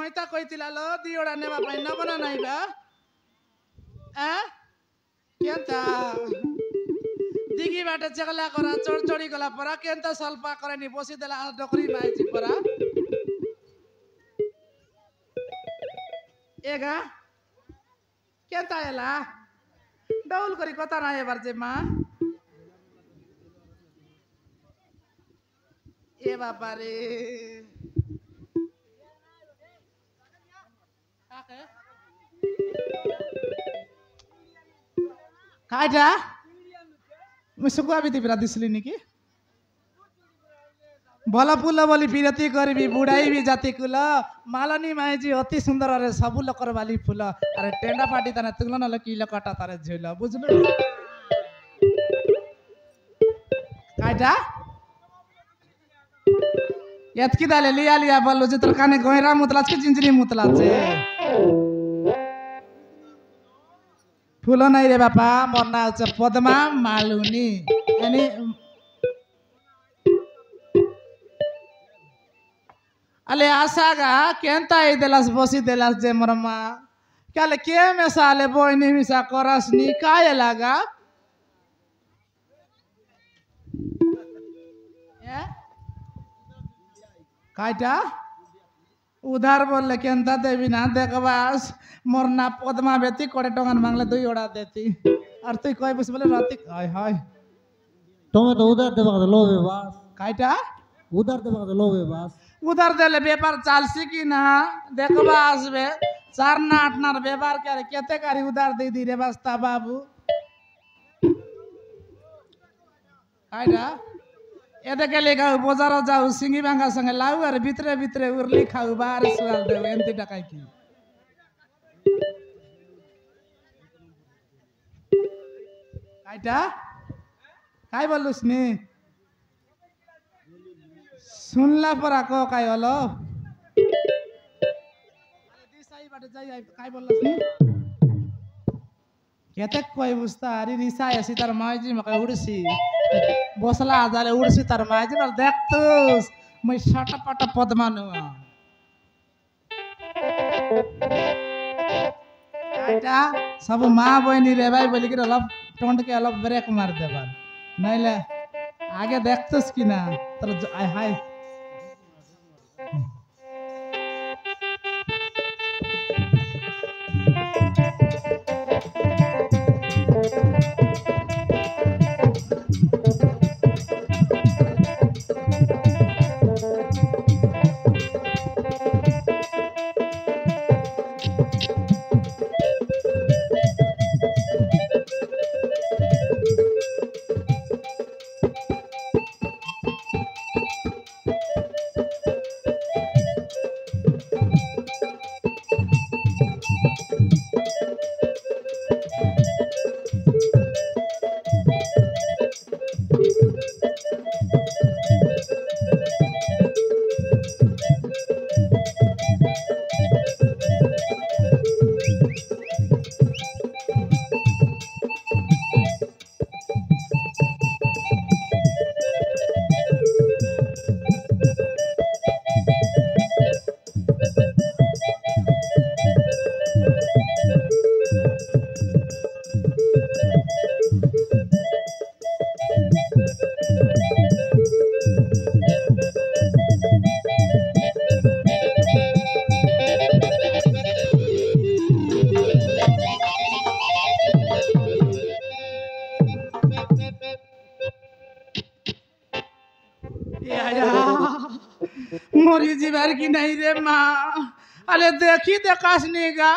মইতা কইতিলা লো দিওড়া নেবা পাই না বনা নাইবা কেনতা দিঘি বাটে চেগলা করা চড়চড়ি গলা পরা কেনতা সলপা করে নি বসি দেলা ডকরি মাইছি পরা এগা কেনতা এলা ডাউল করি কথা না এবার যে মা এ বাবা রে কাইটা মুসুকুয়া বিতি বিরা দিছিলি নাকি ଭଲ ଫୁଲ ବୋଲି ବିରତି କରିବି ବୁଡ଼ାଇବି ଜାତି କୁଲ ମାଲନୀ ମାଇଜି ଅତି ସୁନ୍ଦରରେ ସବୁ ଲୋକର ବାଲି ଫୁଲ ଆରେ ଟେଣ୍ଡା ପାଟି ତାନେ ତୁଲ ନଲେ କି ଲୋକଟା ତାରେ ଝୁଲ ବୁଝଲୁ କାଇଟା এতকি দালে লিয়া লিয়া বললো যে তোর কানে গয়রা মুতলাছ কি জিঞ্জিরি মুতলাছে ফুল নাই রে বাপা মোর না হচ্ছে পদ্মা মালুনি এনি আলে আসাগা কেনতা এই দেলাস বসি দেলাস যে মোর মা কালে কে মেশালে বইনি মিশা করাস নি কায়ে লাগা কাইটা উধার বললে কেনতা দেবি না দেখবাস মোর না পদ্মা বেতি কোড়ে টঙ্গান মাংলে দুই ওড়া দেতি আর তুই কই বসে বলে রাতি হায় হায় তুমি তো উধার দেবা লোভে বাস কাইটা উধার দেবা লোভে বাস উধার দিলে ব্যাপার চালছি কি না দেখবা আসবে 4 না 8 নার ব্যাপার করে কেতে কারি উধার দেই দি রে বাস্তা বাবু কাইটা এদিকে লেখা বাজারও যাও সিঙ্গি ভাঙার সঙ্গে লাউ আর ভিতরে ভিতরে উরলি খাও বার সোয়াল দেব এমতি টাকায় কি কাইটা কাই বললুস নি শুনলা পরা ক কাই হলো দিশাই বাটে যাই কাই বললুস নি কেতে কই বুঝতা আরে রিসাই আসি তার মাইজি মকে উড়ছি বসলা আজালে উড়ছি তার মাইজি বল দেখতুস মই ছাটা পাটা পদ্মানু আইটা সব মা বইনি রে ভাই বলি কি অলপ টন্ডকে অলপ ব্রেক মার দেবার নাইলে আগে দেখতুস কি না তোর আয় হাই মরি যাবার কি নাই রে মা আলে দেখি দেখাস নেগা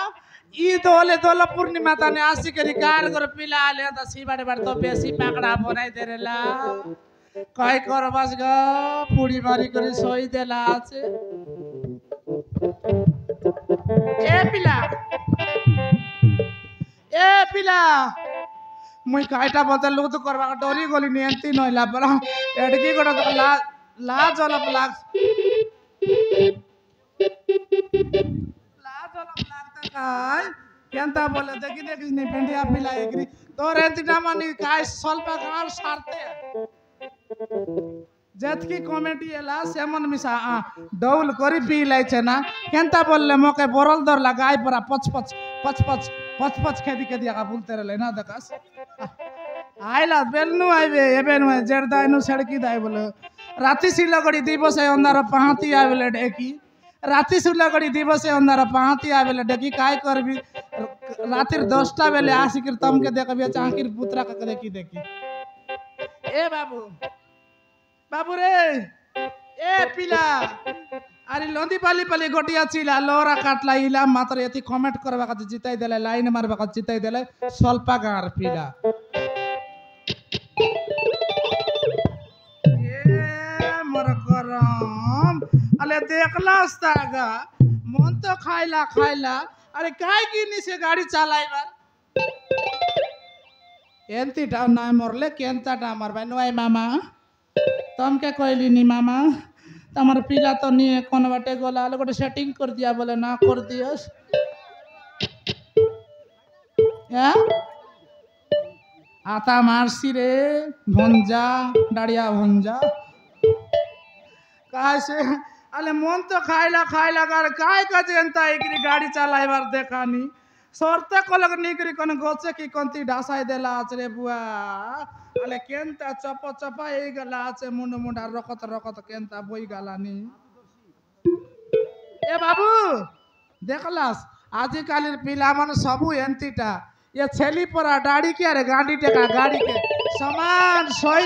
ঈদ হলে দোল পূর্ণিমা তানে আসি করি গার করে পিলা আলে তো সিবাড়ে বাড়ি তো বেশি পাকড়া বনাই দেরেলা কয় করবাস গো পুড়ি মারি করে সই দেলা আছে এ পিলা মুই কাইটা বলতে লুত করবা ডরি গলি নিয়ন্তি নইলা বলা এডকি গোটা তো লাজ অলপ লাগ লাজ অলপ লাগতা কাই কেনতা বলে দেখি দেখিস নি পেন্ডিয়া পিলা এগ্রি তোর এতিটা মানি কাই স্বল্প কাল সারতে যেতকি কমেডি এলা সেমন মিশা ডৌল করি পি লাইছে না কেনতা বললে মোকে বরল দর লাগাই পরা পচ পচ পচ পচ পচ পচ খেদি খেদি আগা বলতে রে না দেখাস আইলা বেলনু আইবে এবে নয় জেড দাইনু সেড়কি দাই বলে রাতি শিলগড়ি দিবসে অন্ধার পাহাতি আইবেলে ডেকি রাতি শিলগড়ি দিবসে অন্ধার পাহাতি আইবেলে ডেকি কাই করবি রাতির 10টা বেলে আসিকির তমকে দেখবি চাঁকির পুত্রা কাকে দেখি দেখি এ বাবু বাবু রে এ পিলা আরে লন্দি পালি পালি গটিয়া চিলা লোরা কাটলা ইলা মাত্র এতি কমেন্ট করবা কাছে জিতাই দেলে লাইন মারবা কাছে জিতাই দেলে স্বল্পা গাঁর পিলা মোর করম আলে দেখলাস তাগা মন তো খাইলা খাইলা আরে কাই কি নিছে গাড়ি চালাইবার এন্তিটা নাই মরলে কেনতাটা মারবাই নয় মামা তমকে কইলিনি মামা তোমার পিলা তো নিয়ে কোন বাটে গলা আলো গোটে সেটিং করে দিয়া বলে না করে দিয়স হ্যাঁ আতা মারছি রে ভঞ্জা ডাড়িয়া ভঞ্জা কাছে আলে মন তো খাইলা খাইলা আর কাই কাজে এনতা একরি গাড়ি চালাইবার দেখানি সরতে কলক নিকরি কোন গোছে কি কোনতি ঢাসাই দেলা আছে রে বুয়া আলে কেনতা চপ চপা এই গলা আছে মুন্ড মুন্ডা রকত রকত কেনতা বই গালানি এ বাবু দেখলাস আজিকালির পিলা মানে সবু এন্তিটা ये छेली परा डाड़ी के अरे गाड़ी टेका गाड़ी के समान सोई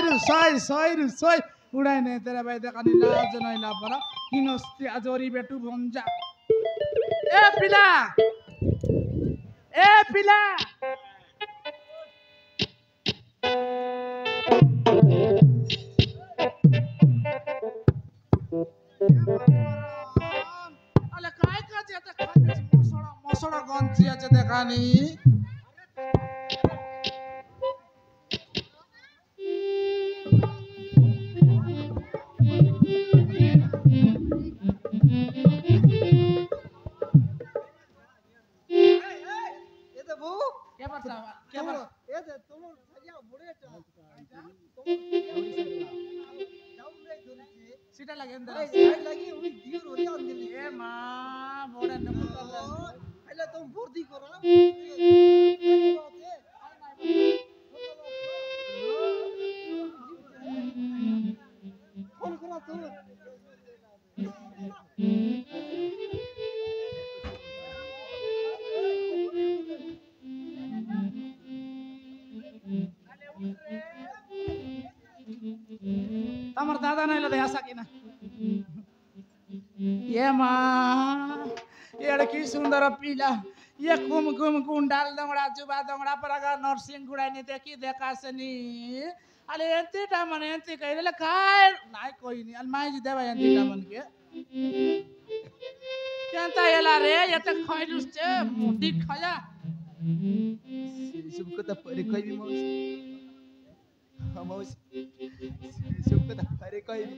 उड़ाई नहीं तेरे भाई देखा नहीं लाज नहीं ना परा किनोस्ती अजोरी बेटू भंजा ए पिला अले काय का जेते खाते मसड़ा गंजी আছে দেখানি सीटा लगे अंदर साइड लगी उनी दियो रोले अंदर ए मां बोड़ा न पहले तुम भर्ती करो फोन करो तुम तमर दादा नहीं लदे हसा की ना ये माँ ये की सुंदर पीला ये कुम कुम कुंडाल दंगड़ा जुबा दंगड़ा पर अगर नर्सिंग गुड़ा नहीं देखी देखा से नहीं अरे एंती टामन एंती कह रहे काय नहीं कोई नहीं अलमाई जी देवा एंती टामन के केंता येला रे ये तक खाइलुस छे मोटी खाया सबको तो परे कोई भी मौस सबको तो परे कोई भी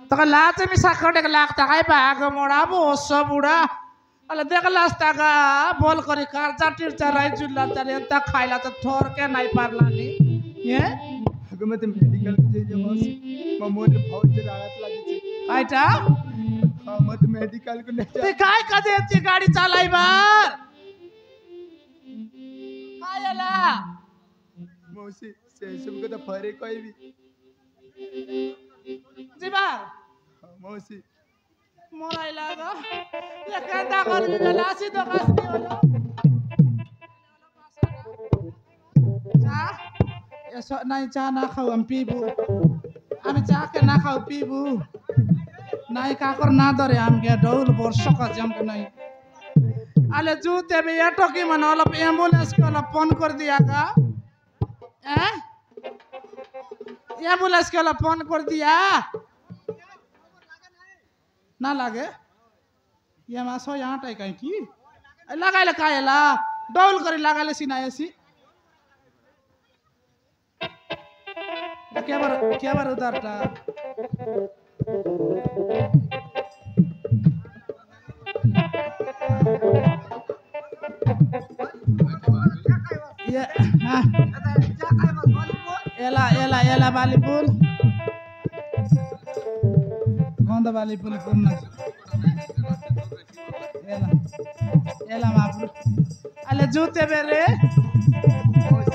तो लाते मी साखडे लागता काय भाग मोडा बोस बुडा अले देखलास तागा बोल करी कारचा टिरचा राई जुल्ला तरी अंता खायला तर ठोर के नाही पारला नी ये अगं मग ते मेडिकल मध्ये जे मौस ममोन भाऊच राळात लागीचे कायटा हां मग मेडिकल को नाही ते काय कदे ती गाडी चालायबार कायला मौसी से सबको तो परे कोई भी जीबार मौसी मोराई लागा ये केंदा करबी बेलासी तो कासनी होलो चा ये नाही चा ना खाऊ हम पीबू आम्ही चा के ना खाऊ पीबू नाही काकर ना धरे आमके डौल वर्षक जमक नाही आले जूते भी एटो की मन অলপ एम्बुलेंस के অলপ फोन कर दिया का हैं एम्बुलेंस के অলপ फोन कर दिया ना लागे ये मासो यहाँ टाइ कहीं की लगाइले कायला डौल करी लगाइले सिनाएसी क्या बार उधारटा ये हाँ एला एला एला बालीपुर बाली पुल पूर्ण एला मापू अले जूते बेरे होय.